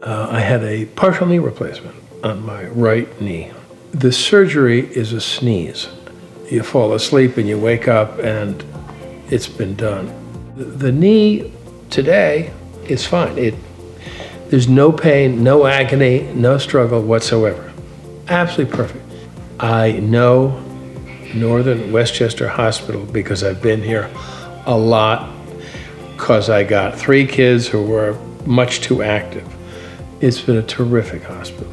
I had a partial knee replacement on my right knee. The surgery is a sneeze. You fall asleep and you wake up and it's been done. The knee today is fine. There's no pain, no agony, no struggle whatsoever. Absolutely perfect. I know Northern Westchester Hospital because I've been here a lot, because I got 3 kids who were much too active. It's been a terrific hospital.